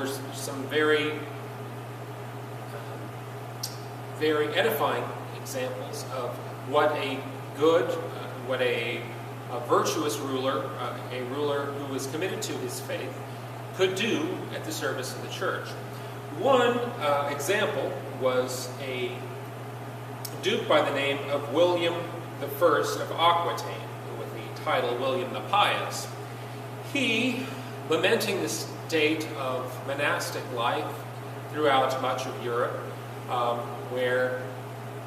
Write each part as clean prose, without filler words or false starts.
were some very, very edifying examples of what a good, what a virtuous ruler, a ruler who was committed to his faith, could do at the service of the church. One example was a duke by the name of William I of Aquitaine, with the title William the Pious. He, lamenting the state of monastic life throughout much of Europe, where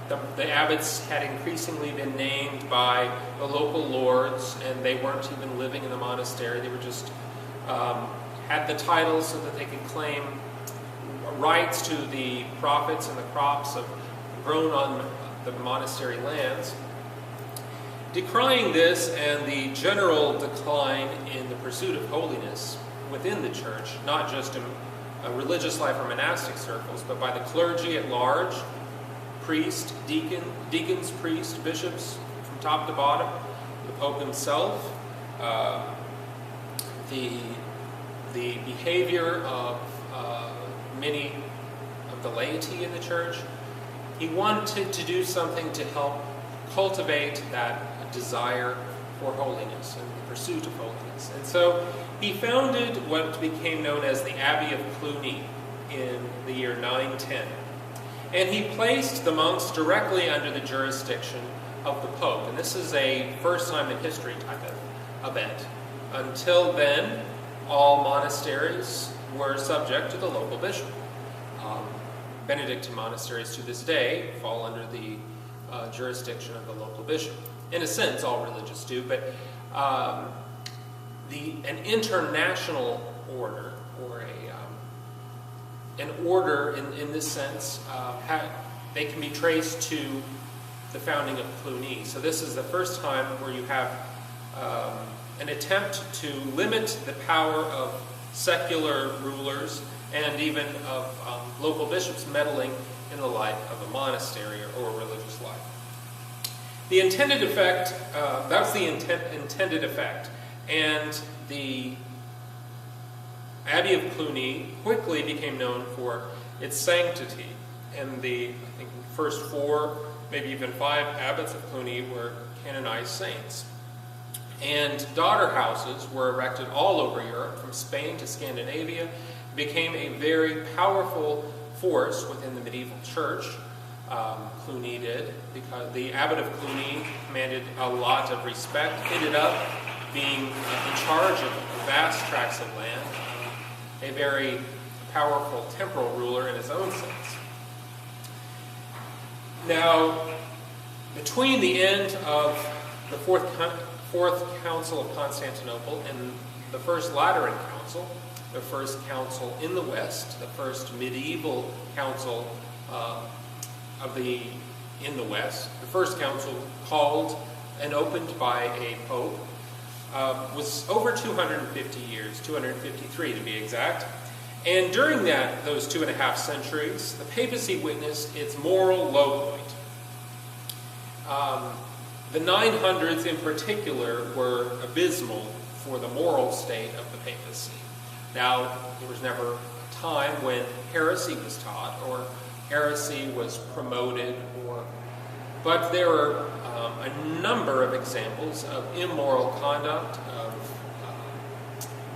the abbots had increasingly been named by the local lords, and they weren't even living in the monastery. They were just had the titles so that they could claim rights to the profits and the crops grown on the monastery lands. Decrying this and the general decline in the pursuit of holiness within the church, not just in a religious life or monastic circles, but by the clergy at large, priest, deacons, priests, bishops, from top to bottom, the Pope himself, the behavior of many of the laity in the church. He wanted to do something to help cultivate that desire for holiness and the pursuit of holiness. And so he founded what became known as the Abbey of Cluny in the year 910. And he placed the monks directly under the jurisdiction of the Pope. And this is a first-time in history type of event. Until then, all monasteries were subject to the local bishop. Benedictine monasteries to this day fall under the jurisdiction of the local bishop. In a sense, all religious do, but an international order, or an order in this sense, they can be traced to the founding of Cluny. So this is the first time where you have an attempt to limit the power of secular rulers and even of local bishops meddling in the life of a monastery or a religious life. The intended effect, that's the intended effect. And the Abbey of Cluny quickly became known for its sanctity. And I think, first 4, maybe even 5 abbots of Cluny were canonized saints. And daughter houses were erected all over Europe, from Spain to Scandinavia. It became a very powerful force within the medieval church. Cluny did, because the abbot of Cluny commanded a lot of respect, ended up being in charge of vast tracts of land, a very powerful temporal ruler in his own sense. Now, between the end of the Fourth Council of Constantinople and the First Lateran Council, the first council in the West, the first medieval council in the West, the first council called and opened by a pope, was over 250 years, 253 to be exact. And during those 2.5 centuries, the papacy witnessed its moral low point. The 900s in particular were abysmal for the moral state of the papacy. Now, there was never a time when heresy was taught or heresy was promoted, but there were a number of examples of immoral conduct, of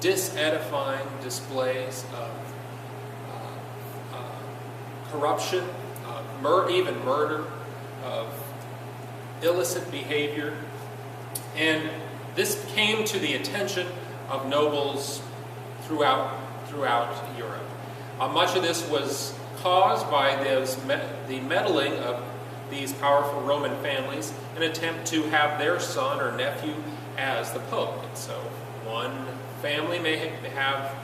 disedifying displays of corruption, even murder, of illicit behavior. And this came to the attention of nobles throughout Europe. Much of this was caused by the meddling of these powerful Roman families, an attempt to have their son or nephew as the Pope. And so one family may have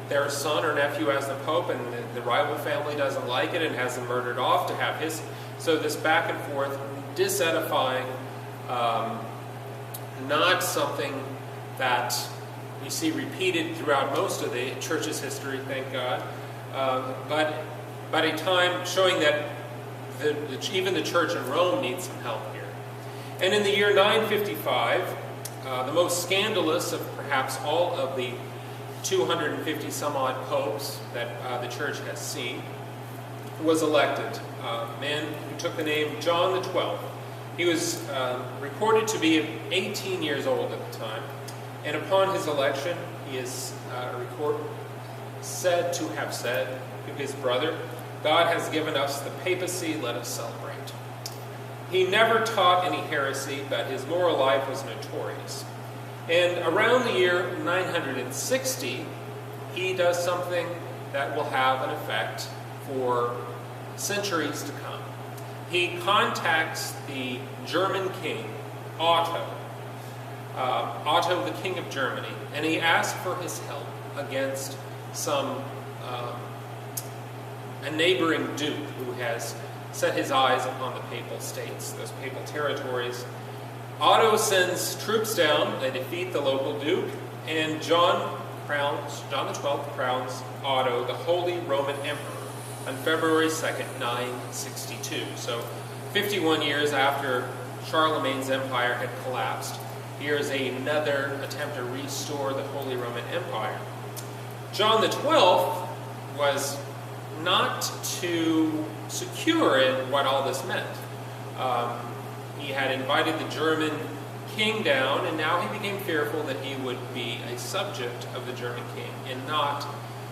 their son or nephew as the Pope, and the rival family doesn't like it and has him murdered off to have his. So this back and forth, disedifying, not something that we see repeated throughout most of the church's history, thank God, but a time showing that even the church in Rome needs some help here. And in the year 955, the most scandalous of perhaps all of the 250 some odd popes that the church has seen, was elected. A man who took the name John the 12th. He was recorded to be 18 years old at the time, and upon his election, he is said to have said to his brother, "God has given us the papacy, let us celebrate." He never taught any heresy, but his moral life was notorious. And around the year 960, he does something that will have an effect for centuries to come. He contacts the German king, Otto, the king of Germany, and he asks for his help against a neighboring duke who has set his eyes upon the papal states, those papal territories. Otto sends troops down, they defeat the local duke, and John the 12th crowns Otto the Holy Roman Emperor on February 2nd, 962. So 51 years after Charlemagne's empire had collapsed, here's another attempt to restore the Holy Roman Empire. John the 12th was not too secure in what all this meant. He had invited the German king down, and now he became fearful that he would be a subject of the German king and not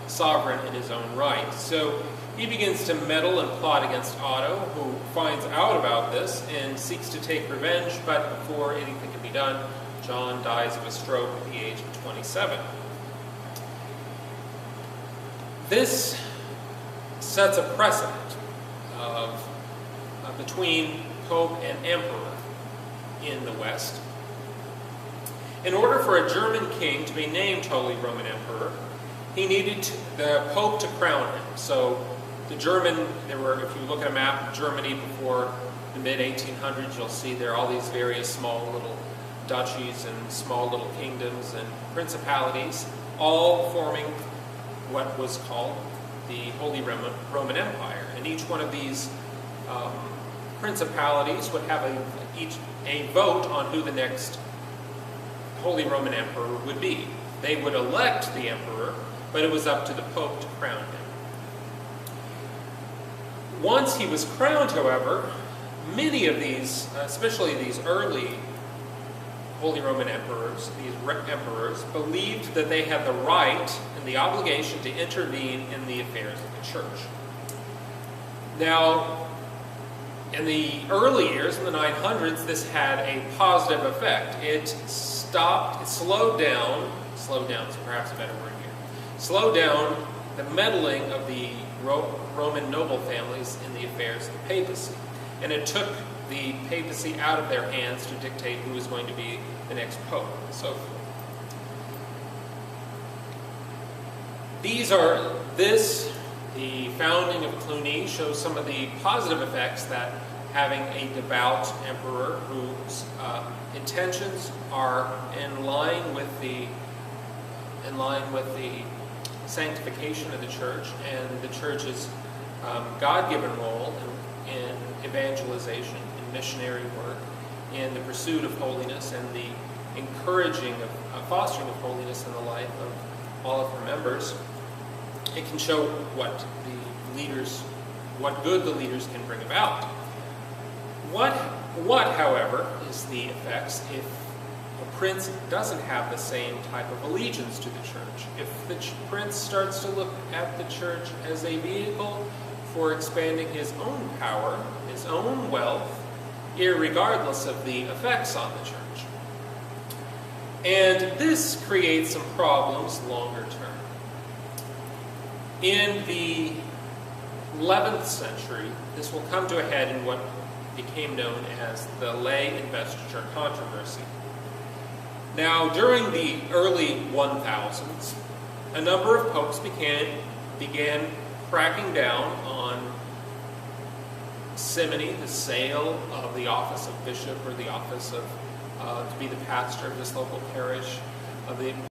sovereign in his own right. So he begins to meddle and plot against Otto, who finds out about this and seeks to take revenge, but before anything can be done, John dies of a stroke at the age of 27. This sets a precedent between Pope and Emperor in the West. In order for a German king to be named Holy Roman Emperor, he needed the Pope to crown him. So the German, if you look at a map of Germany before the mid-1800s, you'll see there are all these various small little duchies and small little kingdoms and principalities, all forming what was called the Holy Roman Empire. And each one of these principalities would have a vote on who the next Holy Roman Emperor would be. They would elect the emperor, but it was up to the Pope to crown him. Once he was crowned, however, many of these, especially these early Holy Roman emperors, believed that they had the right and the obligation to intervene in the affairs of the church. Now, in the early years, in the 900s, this had a positive effect. It slowed down is perhaps a better word here, slowed down the meddling of the Roman noble families in the affairs of the papacy. And it took the papacy out of their hands to dictate who was going to be the next pope, and so forth. The founding of Cluny shows some of the positive effects that having a devout emperor whose intentions are in line with the sanctification of the church and the church's God-given role in evangelization, in missionary work, in the pursuit of holiness and the encouraging of fostering of holiness in the life of all of her members. It can show what good the leaders can bring about. What, however, is the effects if a prince doesn't have the same type of allegiance to the church? If the prince starts to look at the church as a vehicle for expanding his own power, his own wealth, irregardless of the effects on the church. And this creates some problems longer term. In the 11th century, this will come to a head in what became known as the lay investiture controversy. Now, during the early 1000s, a number of popes began cracking down on simony, the sale of the office of bishop or the office of to be the pastor of this local parish, of the